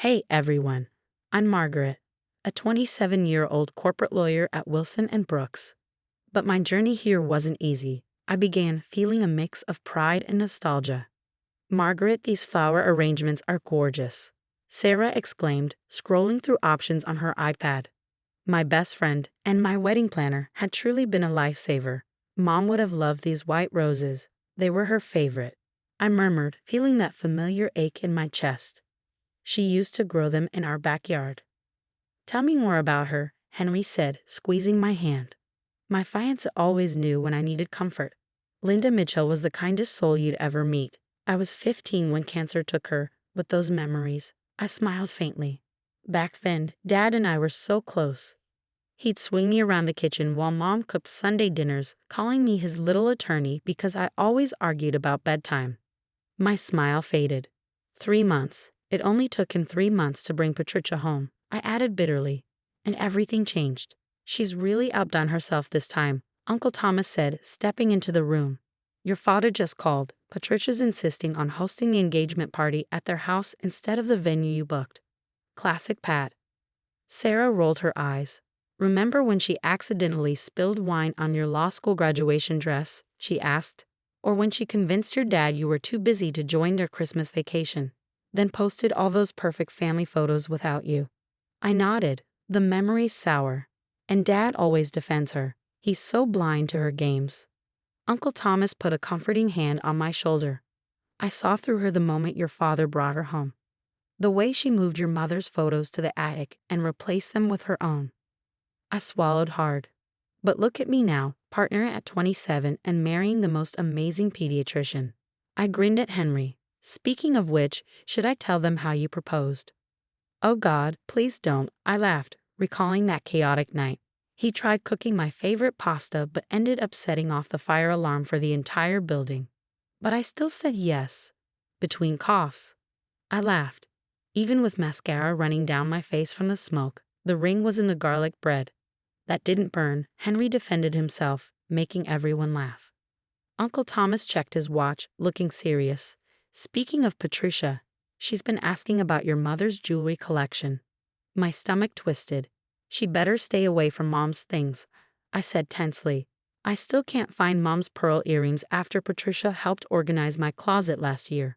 Hey everyone, I'm Margaret, a 27-year-old corporate lawyer at Wilson & Brooks. But my journey here wasn't easy. I began feeling a mix of pride and nostalgia. Margaret, these flower arrangements are gorgeous, Sarah exclaimed, scrolling through options on her iPad. My best friend and my wedding planner had truly been a lifesaver. Mom would have loved these white roses. They were her favorite. I murmured, feeling that familiar ache in my chest. She used to grow them in our backyard. Tell me more about her, Henry said, squeezing my hand. My fiancé always knew when I needed comfort. Linda Mitchell was the kindest soul you'd ever meet. I was 15 when cancer took her, with those memories. I smiled faintly. Back then, Dad and I were so close. He'd swing me around the kitchen while Mom cooked Sunday dinners, calling me his little attorney because I always argued about bedtime. My smile faded. 3 months. It only took him 3 months to bring Patricia home, I added bitterly. And everything changed. She's really outdone herself this time, Uncle Thomas said, stepping into the room. Your father just called. Patricia's insisting on hosting the engagement party at their house instead of the venue you booked. Classic Pat. Sarah rolled her eyes. Remember when she accidentally spilled wine on your law school graduation dress? She asked. Or when she convinced your dad you were too busy to join their Christmas vacation, then posted all those perfect family photos without you. I nodded. The memory's sour. And Dad always defends her. He's so blind to her games. Uncle Thomas put a comforting hand on my shoulder. I saw through her the moment your father brought her home. The way she moved your mother's photos to the attic and replaced them with her own. I swallowed hard. But look at me now, partner at 27 and marrying the most amazing pediatrician. I grinned at Henry. Speaking of which, should I tell them how you proposed? Oh God, please don't, I laughed, recalling that chaotic night. He tried cooking my favorite pasta but ended up setting off the fire alarm for the entire building. But I still said yes. Between coughs. I laughed. Even with mascara running down my face from the smoke, the ring was in the garlic bread. That didn't burn, Henry defended himself, making everyone laugh. Uncle Thomas checked his watch, looking serious. Speaking of Patricia, she's been asking about your mother's jewelry collection. My stomach twisted. She better stay away from Mom's things, I said tensely. I still can't find Mom's pearl earrings after Patricia helped organize my closet last year.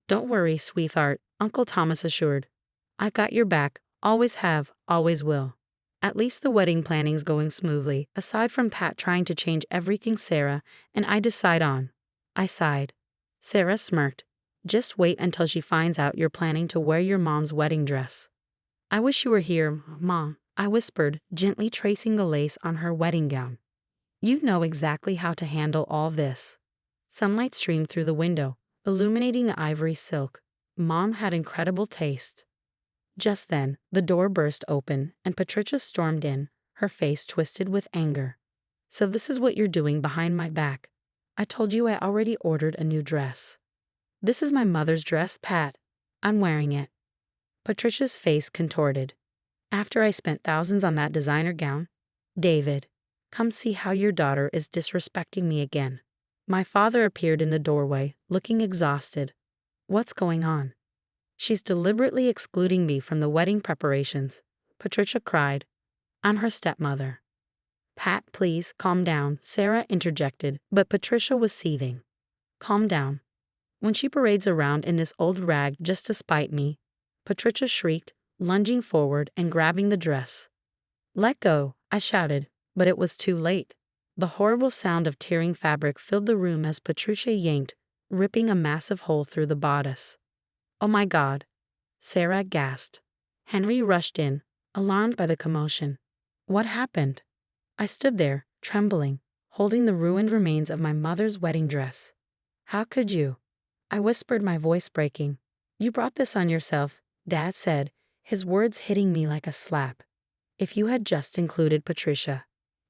Don't worry, sweetheart, Uncle Thomas assured. I got your back, always have, always will. At least the wedding planning's going smoothly, aside from Pat trying to change everything Sarah and I decide on. I sighed. Sarah smirked. Just wait until she finds out you're planning to wear your mom's wedding dress. I wish you were here, Mom, I whispered, gently tracing the lace on her wedding gown. You know exactly how to handle all this. Sunlight streamed through the window, illuminating the ivory silk. Mom had incredible taste. Just then, the door burst open, and Patricia stormed in, her face twisted with anger. So this is what you're doing behind my back. I told you I already ordered a new dress. This is my mother's dress, Pat. I'm wearing it. Patricia's face contorted. After I spent thousands on that designer gown? David, come see how your daughter is disrespecting me again. My father appeared in the doorway, looking exhausted. What's going on? She's deliberately excluding me from the wedding preparations, Patricia cried. I'm her stepmother. Pat, please, calm down, Sarah interjected, but Patricia was seething. Calm down. When she parades around in this old rag just to spite me, Patricia shrieked, lunging forward and grabbing the dress. Let go, I shouted, but it was too late. The horrible sound of tearing fabric filled the room as Patricia yanked, ripping a massive hole through the bodice. Oh my God, Sarah gasped. Henry rushed in, alarmed by the commotion. What happened? I stood there, trembling, holding the ruined remains of my mother's wedding dress. How could you? I whispered, my voice breaking. You brought this on yourself, Dad said, his words hitting me like a slap. If you had just included Patricia.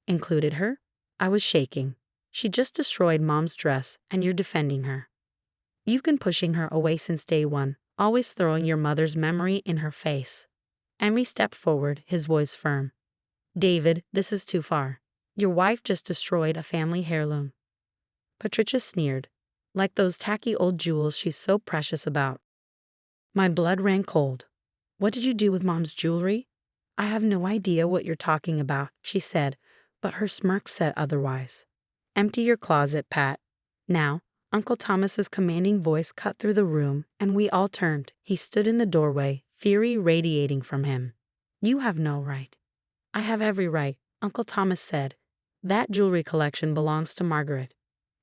Included her? I was shaking. She just destroyed Mom's dress, and you're defending her. You've been pushing her away since day one, always throwing your mother's memory in her face. Henry stepped forward, his voice firm. David, this is too far. Your wife just destroyed a family heirloom. Patricia sneered. Like those tacky old jewels she's so precious about. My blood ran cold. What did you do with Mom's jewelry? I have no idea what you're talking about, she said, but her smirk said otherwise. Empty your closet, Pat. Now, Uncle Thomas's commanding voice cut through the room, and we all turned. He stood in the doorway, fury radiating from him. You have no right. I have every right, Uncle Thomas said. That jewelry collection belongs to Margaret.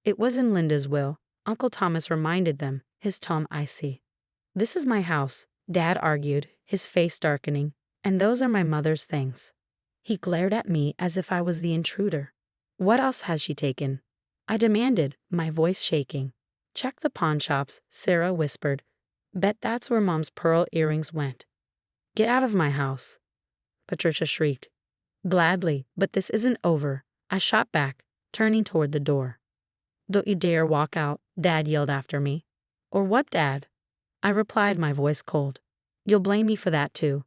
It was in Linda's will, Uncle Thomas reminded them, his tone icy. This is my house, Dad argued, his face darkening, and those are my mother's things. He glared at me as if I was the intruder. What else has she taken? I demanded, my voice shaking. Check the pawn shops, Sarah whispered. Bet that's where Mom's pearl earrings went. Get out of my house, Patricia shrieked. Gladly, but this isn't over, I shot back, turning toward the door. Don't you dare walk out, Dad yelled after me. Or what, Dad? I replied, my voice cold. You'll blame me for that too.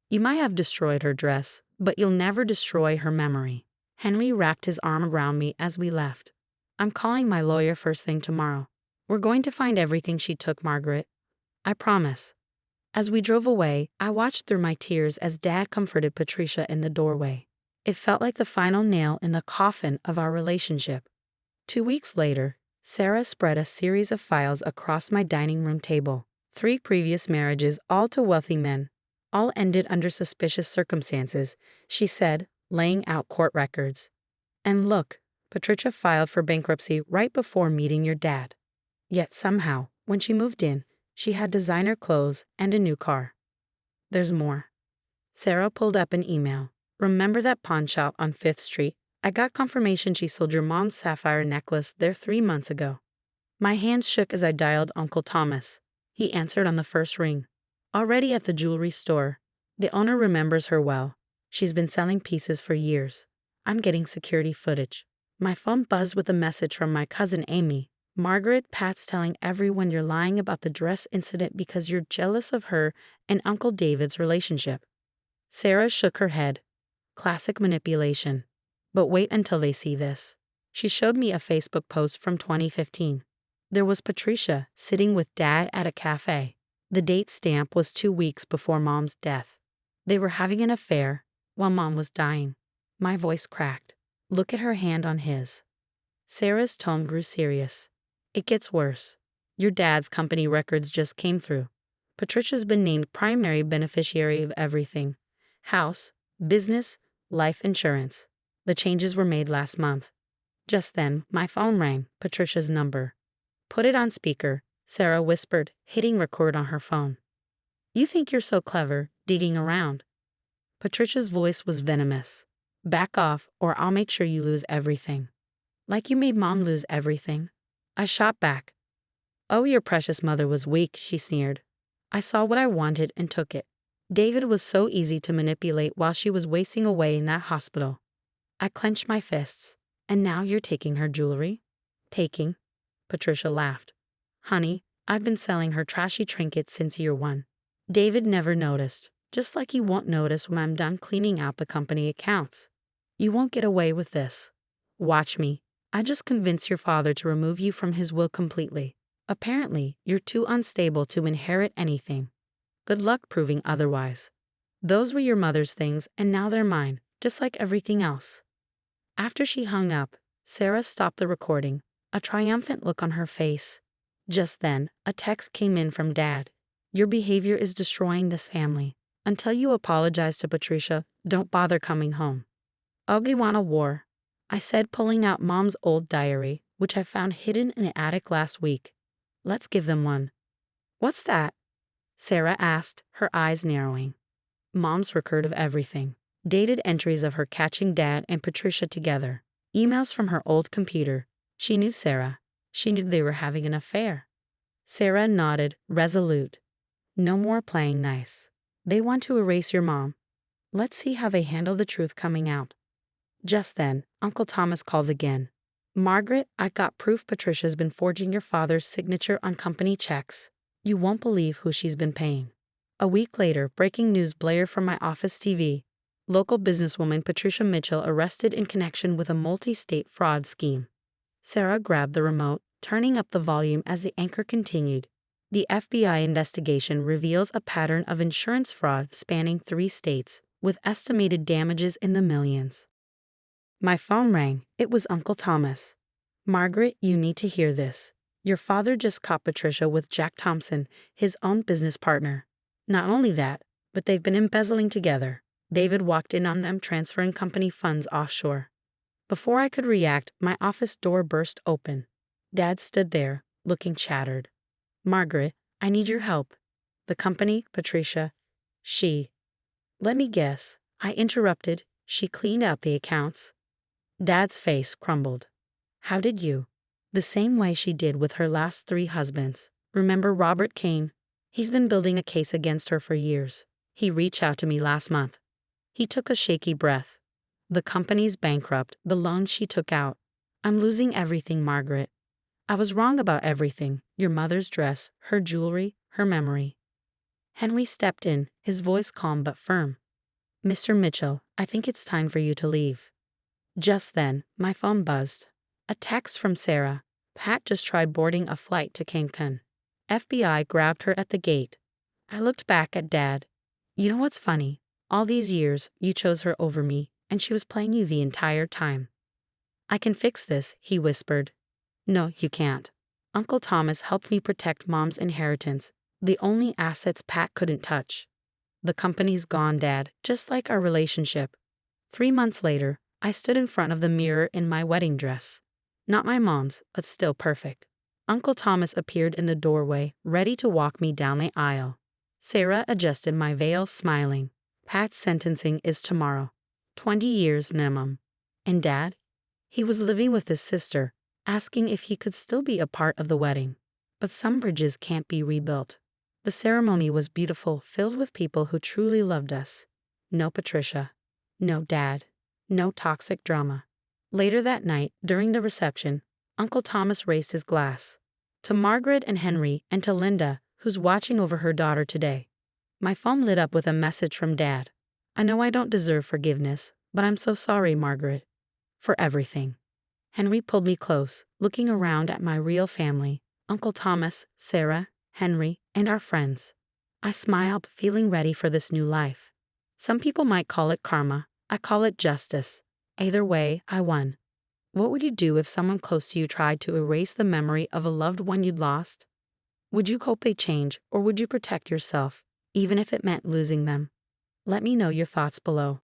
You might have destroyed her dress, but you'll never destroy her memory. Henry wrapped his arm around me as we left. I'm calling my lawyer first thing tomorrow. We're going to find everything she took, Margaret. I promise. As we drove away, I watched through my tears as Dad comforted Patricia in the doorway. It felt like the final nail in the coffin of our relationship. 2 weeks later, Sarah spread a series of files across my dining room table. 3 previous marriages, all to wealthy men. All ended under suspicious circumstances, she said, laying out court records. And look, Patricia filed for bankruptcy right before meeting your dad. Yet somehow, when she moved in, she had designer clothes and a new car. There's more. Sarah pulled up an email. Remember that pawn shop on 5th Street? I got confirmation she sold your mom's sapphire necklace there 3 months ago. My hands shook as I dialed Uncle Thomas. He answered on the first ring. Already at the jewelry store. The owner remembers her well. She's been selling pieces for years. I'm getting security footage. My phone buzzed with a message from my cousin Amy. Margaret, Pat's telling everyone you're lying about the dress incident because you're jealous of her and Uncle David's relationship. Sarah shook her head. Classic manipulation. But wait until they see this. She showed me a Facebook post from 2015. There was Patricia sitting with Dad at a cafe. The date stamp was 2 weeks before Mom's death. They were having an affair while Mom was dying. My voice cracked. Look at her hand on his. Sarah's tone grew serious. It gets worse. Your dad's company records just came through. Patricia's been named primary beneficiary of everything. House, business, life insurance. The changes were made last month. Just then, my phone rang, Patricia's number. Put it on speaker, Sarah whispered, hitting record on her phone. You think you're so clever, digging around. Patricia's voice was venomous. Back off, or I'll make sure you lose everything. Like you made Mom lose everything. I shot back. Oh, your precious mother was weak, she sneered. I saw what I wanted and took it. David was so easy to manipulate while she was wasting away in that hospital. I clenched my fists. And now you're taking her jewelry? Taking? Patricia laughed. Honey, I've been selling her trashy trinkets since year 1. David never noticed, just like he won't notice when I'm done cleaning out the company accounts. You won't get away with this. Watch me. I just convinced your father to remove you from his will completely. Apparently, you're too unstable to inherit anything. Good luck proving otherwise. Those were your mother's things, and now they're mine, just like everything else. After she hung up, Sarah stopped the recording, a triumphant look on her face. Just then, a text came in from Dad. Your behavior is destroying this family. Until you apologize to Patricia, don't bother coming home. Ugly want a war, I said, pulling out Mom's old diary, which I found hidden in the attic last week. Let's give them one. What's that? Sarah asked, her eyes narrowing. Mom's record of everything. Dated entries of her catching Dad and Patricia together. Emails from her old computer. She knew Sarah. She knew they were having an affair. Sarah nodded, resolute. No more playing nice. They want to erase your mom. Let's see how they handle the truth coming out. Just then, Uncle Thomas called again. Margaret, I got proof Patricia's been forging your father's signature on company checks. You won't believe who she's been paying. A week later, breaking news blared from my office TV. Local businesswoman Patricia Mitchell arrested in connection with a multi-state fraud scheme. Sarah grabbed the remote, turning up the volume as the anchor continued. The FBI investigation reveals a pattern of insurance fraud spanning 3 states, with estimated damages in the millions. My phone rang. It was Uncle Thomas. Margaret, you need to hear this. Your father just caught Patricia with Jack Thompson, his own business partner. Not only that, but they've been embezzling together. David walked in on them transferring company funds offshore. Before I could react, my office door burst open. Dad stood there, looking shattered. Margaret, I need your help. The company, Patricia, she. Let me guess. I interrupted. She cleaned out the accounts. Dad's face crumbled. How did you? The same way she did with her last 3 husbands. Remember Robert Kane? He's been building a case against her for years. He reached out to me last month. He took a shaky breath. The company's bankrupt, the loans she took out. I'm losing everything, Margaret. I was wrong about everything. Your mother's dress, her jewelry, her memory. Henry stepped in, his voice calm but firm. Mr. Mitchell, I think it's time for you to leave. Just then, my phone buzzed. A text from Sarah. Pat just tried boarding a flight to Cancun. FBI grabbed her at the gate. I looked back at Dad. You know what's funny? All these years, you chose her over me, and she was playing you the entire time. I can fix this, he whispered. No, you can't. Uncle Thomas helped me protect Mom's inheritance, the only assets Pat couldn't touch. The company's gone, Dad, just like our relationship. 3 months later, I stood in front of the mirror in my wedding dress. Not my mom's, but still perfect. Uncle Thomas appeared in the doorway, ready to walk me down the aisle. Sarah adjusted my veil, smiling. Pat's sentencing is tomorrow. 20 years minimum. And Dad? He was living with his sister, asking if he could still be a part of the wedding. But some bridges can't be rebuilt. The ceremony was beautiful, filled with people who truly loved us. No Patricia. No Dad. No toxic drama. Later that night, during the reception, Uncle Thomas raised his glass. To Margaret and Henry, and to Linda, who's watching over her daughter today. My phone lit up with a message from Dad. I know I don't deserve forgiveness, but I'm so sorry, Margaret. For everything. Henry pulled me close, looking around at my real family, Uncle Thomas, Sarah, Henry, and our friends. I smiled, feeling ready for this new life. Some people might call it karma. I call it justice. Either way, I won. What would you do if someone close to you tried to erase the memory of a loved one you'd lost? Would you hope they change, or would you protect yourself, even if it meant losing them? Let me know your thoughts below.